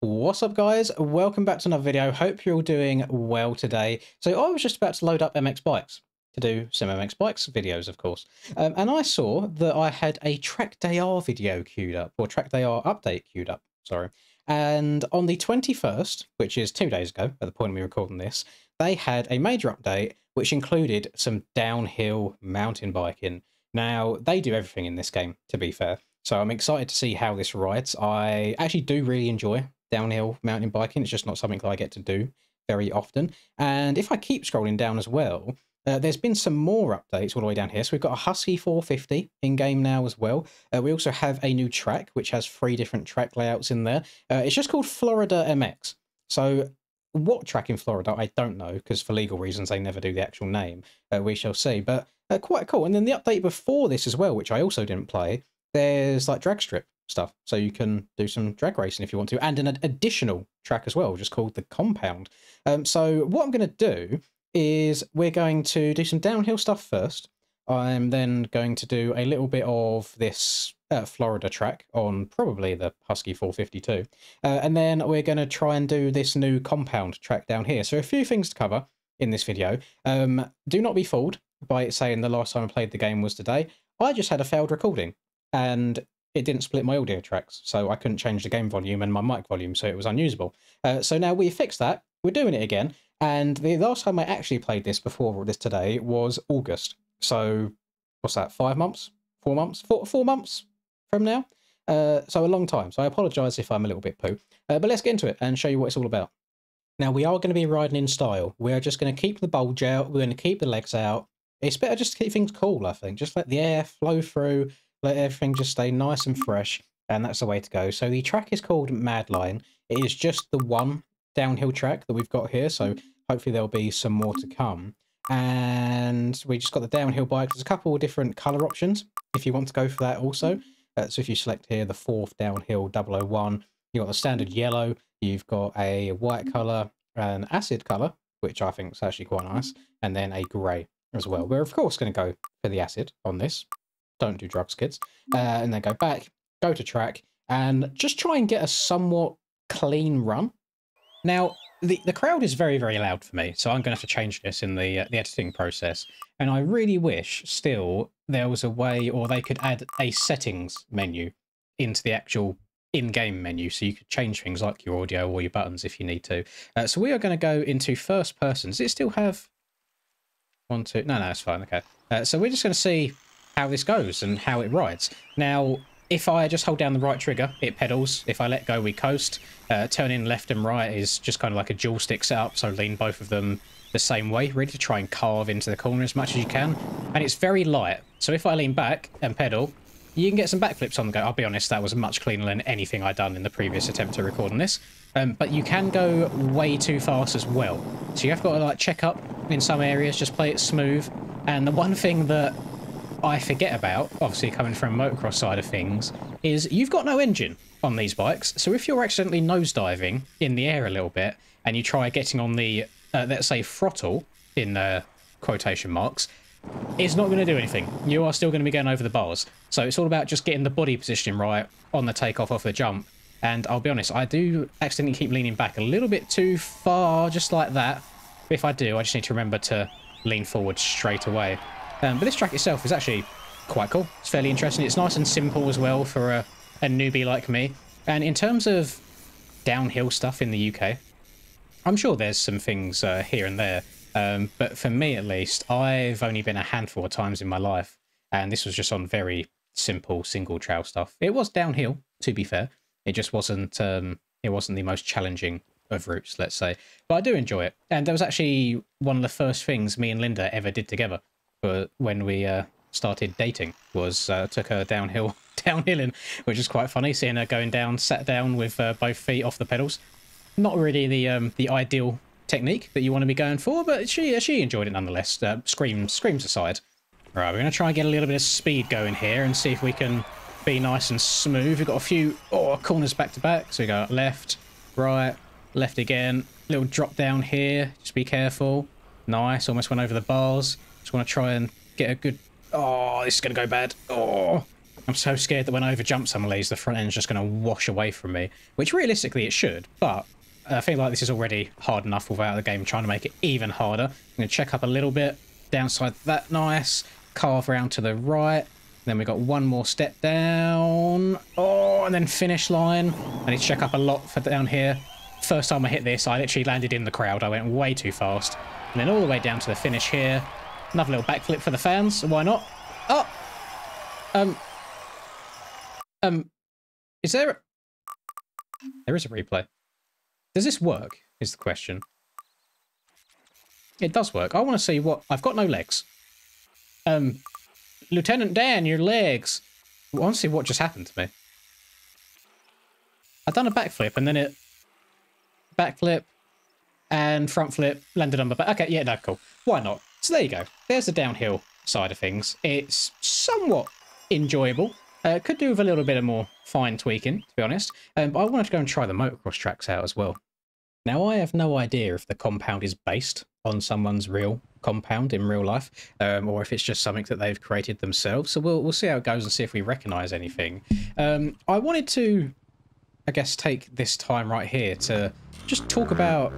What's up, guys? Welcome back to another video. Hope you're all doing well today. So I was just about to load up MX Bikes to do some MX Bikes videos, of course. And I saw that I had a TrackDayR video queued up, or TrackDayR update queued up, sorry. And on the 21st, which is 2 days ago, at the point of me recording this, they had a major update, which included some downhill mountain biking. Now, they do everything in this game, to be fair. So I'm excited to see how this rides. I actually do really enjoy downhill mountain biking. It's just not something that I get to do very often. And if I keep scrolling down as well, there's been some more updates all the way down here. So we've got a Husky 450 in game now as well. We also have a new track, which has 3 different track layouts in there. It's just called Florida MX. So what track in Florida, I don't know, because for legal reasons, they never do the actual name. We shall see. But quite cool. And then the update before this as well, which I also didn't play, there's like drag strip stuff, so you can do some drag racing if you want to, and an additional track as well, just called the Compound. So what I'm going to do is we're going to do some downhill stuff first. I'm then going to do a little bit of this Florida track on probably the Husky 452, and then we're going to try and do this new Compound track down here. So a few things to cover in this video. Do not be fooled by it saying the last time I played the game was today. I just had a failed recording, and it didn't split my audio tracks, so I couldn't change the game volume and my mic volume, so it was unusable. So now we fixed that, we're doing it again, and the last time I actually played this before this today was August. So, what's that, 5 months? 4 months? 4 months from now? So a long time, so I apologise if I'm a little bit poo. But let's get into it and show you what it's all about. Now, we are going to be riding in style. We're just going to keep the bulge out, we're going to keep the legs out. It's better just to keep things cool, I think. Just let the air flow through, let everything just stay nice and fresh, and that's the way to go. So the track is called Madline. It is just the one downhill track that we've got here, so hopefully there'll be some more to come. And we just got the downhill bike. There's a couple of different colour options if you want to go for that also. So if you select here the 4th downhill 001, you've got the standard yellow, you've got a white colour, an acid colour, which I think is actually quite nice, and then a grey as well. We're of course going to go for the acid on this. Don't do drugs, kids. And then go back, go to track, and just try and get a somewhat clean run. Now, the crowd is very, very loud for me, so I'm going to have to change this in the editing process. And I really wish still there was a way, or they could add a settings menu into the actual in-game menu, so you could change things like your audio or your buttons if you need to. So we are going to go into first person. Does it still have 1, 2? No, it's fine. Okay. So we're just going to see how this goes and how it rides. Now, if I just hold down the right trigger, it pedals. If I let go, we coast. Turning left and right is just kind of like a dual stick setup, so lean both of them the same way, really to try and carve into the corner as much as you can. And it's very light, so if I lean back and pedal, you can get some backflips on the go. I'll be honest, that was much cleaner than anything I'd done in the previous attempt to record on this. But you can go way too fast as well. So you have got to like check up in some areas, just play it smooth. And the one thing that I forget about, obviously coming from motocross side of things, is you've got no engine on these bikes. So if you're accidentally nosediving in the air a little bit and you try getting on the, let's say, throttle in quotation marks, it's not going to do anything. You are still going to be going over the bars. So it's all about just getting the body position right on the takeoff off the jump. And I'll be honest, I do accidentally keep leaning back a little bit too far, just like that. But if I do, I just need to remember to lean forward straight away. But this track itself is actually quite cool. It's fairly interesting. It's nice and simple as well for a newbie like me. And in terms of downhill stuff in the UK, I'm sure there's some things here and there. But for me, at least, I've only been a handful of times in my life. And this was just on very simple single trail stuff. It was downhill, to be fair. It just wasn't, it wasn't the most challenging of routes, let's say. But I do enjoy it. And that was actually one of the first things me and Linda ever did together. But when we started dating, was took her downhilling, which is quite funny, seeing her going down, sat down with both feet off the pedals. Not really the ideal technique that you want to be going for, but she enjoyed it nonetheless. Screams aside. Right, we're going to try and get a little bit of speed going here and see if we can be nice and smooth. We've got a few corners back to back, so we go left, right, left again. Little drop down here, just be careful. Nice, almost went over the bars. Just want to try and get a good... Oh, this is going to go bad. Oh, I'm so scared that when I overjump some of these, the front end's just going to wash away from me, which realistically it should, but I feel like this is already hard enough without the game trying to make it even harder. I'm going to check up a little bit. Downside that, nice. Carve round to the right. Then we got one more step down. Oh, and then finish line. I need to check up a lot for down here. First time I hit this, I literally landed in the crowd. I went way too fast. And then all the way down to the finish here. Another little backflip for the fans. Why not? Oh! Is there... There is a replay. Does this work, is the question. It does work. I want to see what... I've got no legs. Lieutenant Dan, your legs. I want to see what just happened to me. I've done a backflip and then it... Backflip and front flip, landed on my back. Okay, yeah, no, cool. Why not? So there you go. There's the downhill side of things. It's somewhat enjoyable. Could do with a little bit of more fine tweaking, to be honest. But I wanted to go and try the motocross tracks out as well. Now, I have no idea if the compound is based on someone's real compound in real life, or if it's just something that they've created themselves. So we'll see how it goes and see if we recognise anything. I wanted to, I guess, take this time right here to just talk about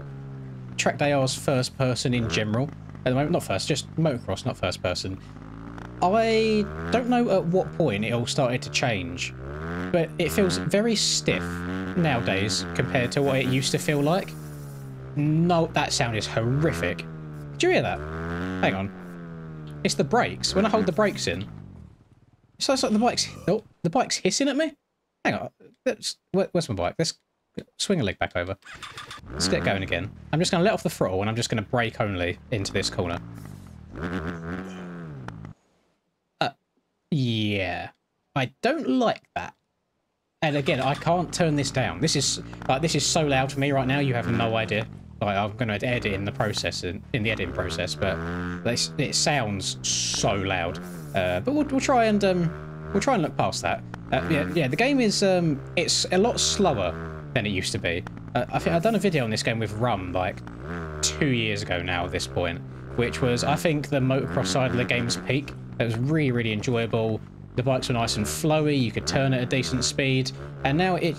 TrackDayR's first person in general. At the moment, not first, just motocross, not first person. I don't know at what point it all started to change, but it feels very stiff nowadays compared to what it used to feel like. No, that sound is horrific. Did you hear that? Hang on. It's the brakes. When I hold the brakes in, it's like the bike's... Oh, the bike's hissing at me? Hang on. Where's my bike? Let's swing a leg back over. Let's get going again. I'm just going to let off the throttle and I'm just going to brake only into this corner. Yeah. I don't like that. And again, I can't turn this down. This is so loud for me right now, you have no idea. Like, I'm going to edit in the process, in the editing process, but it sounds so loud. But we'll try and look past that. Yeah, the game is it's a lot slower than it used to be. I think I've done a video on this game with Rum like 2 years ago now at this point, which was, I think, the motocross side of the game's peak. It was really, really enjoyable. The bikes were nice and flowy. You could turn at a decent speed, and now it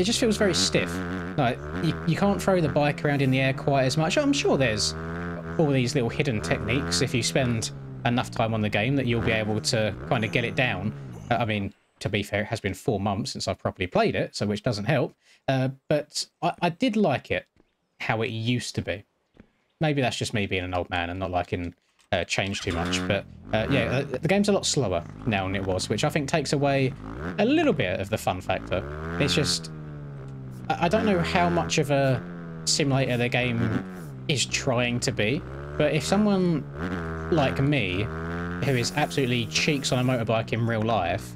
just feels very stiff. Like you can't throw the bike around in the air quite as much. I'm sure there's all these little hidden techniques if you spend enough time on the game that you'll be able to kind of get it down. I mean, to be fair, it has been 4 months since I've properly played it, so which doesn't help. But I did like it how it used to be. Maybe that's just me being an old man and not liking change too much. But yeah, the game's a lot slower now than it was, which I think takes away a little bit of the fun factor. It's just... I don't know how much of a simulator the game is trying to be, but if someone like me, who is absolutely cheeks on a motorbike in real life,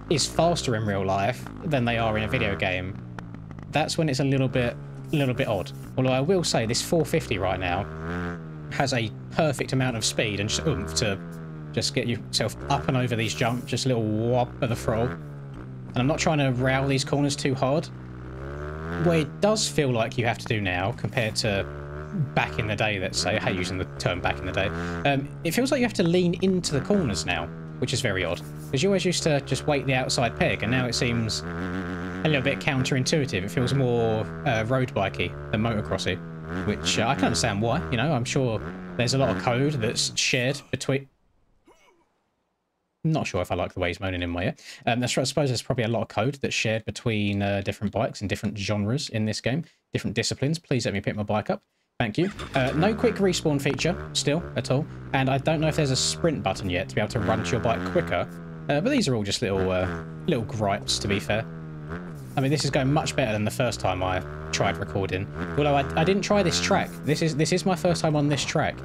is faster in real life than they are in a video game, that's when it's a little bit odd. Although I will say this 450 right now has a perfect amount of speed and just oomph to just get yourself up and over these jumps, just a little whop of the throttle. And I'm not trying to rail these corners too hard. What it does feel like you have to do now, compared to back in the day, let's say, I hate using the term back in the day, it feels like you have to lean into the corners now, which is very odd. Because you always used to just weight the outside peg, and now it seems a little bit counterintuitive. It feels more road bikey than motocrossy, which I can understand why. You know, I'm sure there's a lot of code that's shared between... Not sure if I like the way he's moaning in my ear. That's right, I suppose there's probably a lot of code that's shared between different bikes and different genres in this game, different disciplines. Please let me pick my bike up. Thank you. No quick respawn feature, still, at all. And I don't know if there's a sprint button yet to be able to run to your bike quicker. But these are all just little gripes, to be fair. I mean, this is going much better than the first time I tried recording. Although I didn't try this track. This is my first time on this track.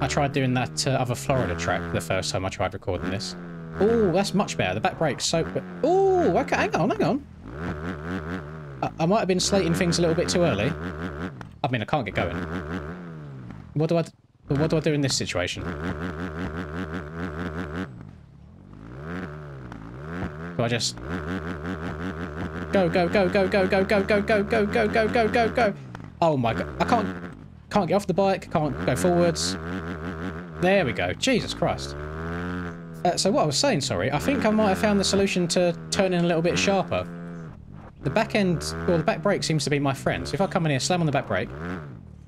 I tried doing that other Florida track the first time I tried recording this. Oh, that's much better. The back brake's so... Oh, okay, hang on. I might have been slating things a little bit too early. I mean, I can't get going. What do I do in this situation? Do I just... Go. Oh my god. I can't get off the bike. Can't go forwards. There we go. Jesus Christ. So what I was saying, sorry, I think I might have found the solution to turning a little bit sharper. The back end, or the back brake seems to be my friend. So if I come in here, slam on the back brake.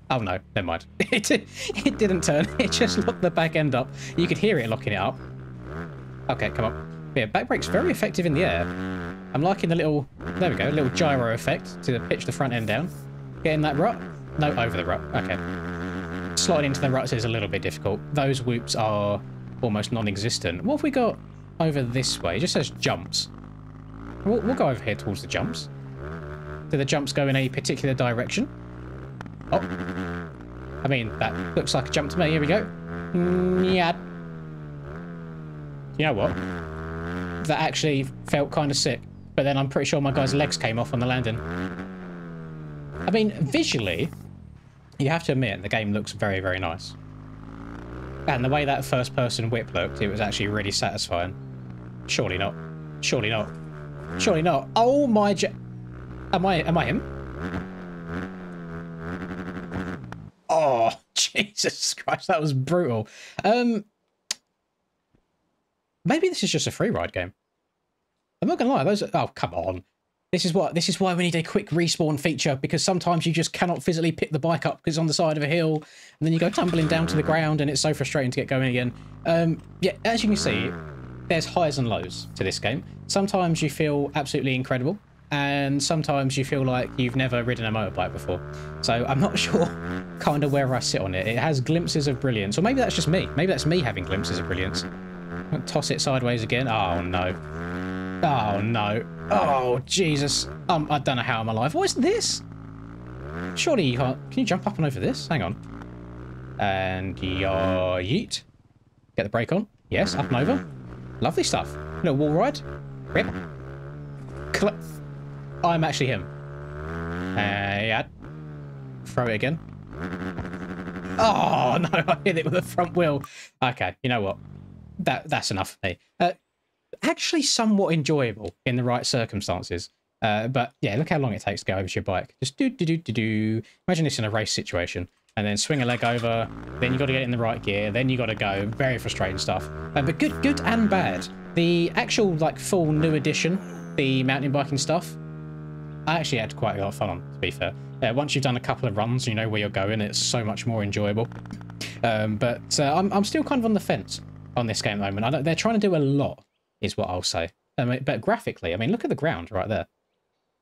Oh no, never mind. It didn't turn. It just locked the back end up. You could hear it locking it up. Okay, come on. Yeah, back brake's very effective in the air. I'm liking the little, there we go, little gyro effect to pitch the front end down. Getting that rut? No, over the rut. Okay. Sliding into the ruts is a little bit difficult. Those whoops are almost non-existent. What have we got over this way? It just says jumps. We'll go over here towards the jumps. Do the jumps go in a particular direction? Oh. I mean, that looks like a jump to me. Here we go. Yeah. You know what? That actually felt kind of sick. But then I'm pretty sure my guy's legs came off on the landing. I mean, visually, you have to admit the game looks very, very nice. And the way that first-person whip looked, it was actually really satisfying. Surely not. Surely not. Surely not. Oh my Am I him? Oh, Jesus Christ, that was brutal. Maybe this is just a free ride game. I'm not gonna lie, those are, oh come on. This is why we need a quick respawn feature, because sometimes you just cannot physically pick the bike up because it's on the side of a hill, and then you go tumbling down to the ground and it's so frustrating to get going again. Yeah, as you can see, there's highs and lows to this game. Sometimes you feel absolutely incredible, and sometimes you feel like you've never ridden a motorbike before. So I'm not sure kind of where I sit on it. It has glimpses of brilliance, or maybe that's just me. Maybe that's me having glimpses of brilliance. Toss it sideways again. Oh no. Oh no. Oh Jesus. I don't know how I'm alive. What is this? Surely you can't. Can you jump up and over this? Hang on. And yeet. Get the brake on. Yes, up and over. Lovely stuff. Little wall ride. Rip. I'm actually him. Yeah. Throw it again. Oh no, I hit it with the front wheel. Okay, you know what? That's enough for me. Actually somewhat enjoyable in the right circumstances. But yeah, look how long it takes to go over to your bike. Just do. Imagine this in a race situation. And then swing a leg over, then you got to get it in the right gear, then you got to go. Very frustrating stuff. But good and bad. The actual like full new edition, the mountain biking stuff, I actually had quite a lot of fun on, to be fair. Once you've done a couple of runs, you know where you're going, it's so much more enjoyable. But I'm still kind of on the fence on this game at the moment. They're trying to do a lot, is what I'll say. But graphically, I mean, look at the ground right there.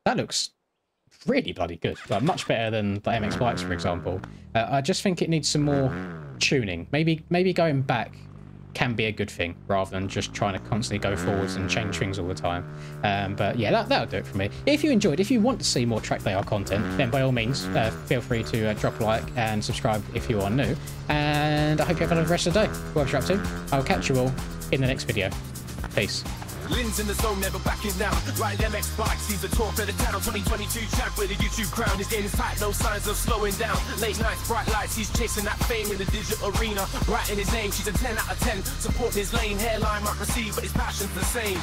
That looks really bloody good. Like, much better than the MX bikes, for example. I just think it needs some more tuning. Maybe going back can be a good thing, rather than just trying to constantly go forwards and change things all the time. But yeah, that'll do it for me. If you enjoyed, if you want to see more TrackDayR content, then by all means, feel free to drop a like and subscribe if you are new. And I hope you have a lovely rest of the day, whatever you're up to. I'll catch you all in the next video. Peace. Lynn's in the zone, never backing down. Riding MX bikes, he's the talk of the town. 2022 champ with a YouTube crown. His game is tight, no signs of slowing down. Late nights, bright lights, he's chasing that fame in the digital arena. Writing his name, she's a 10 out of 10. Supporting his lane, hairline might receive, but his passion's the same.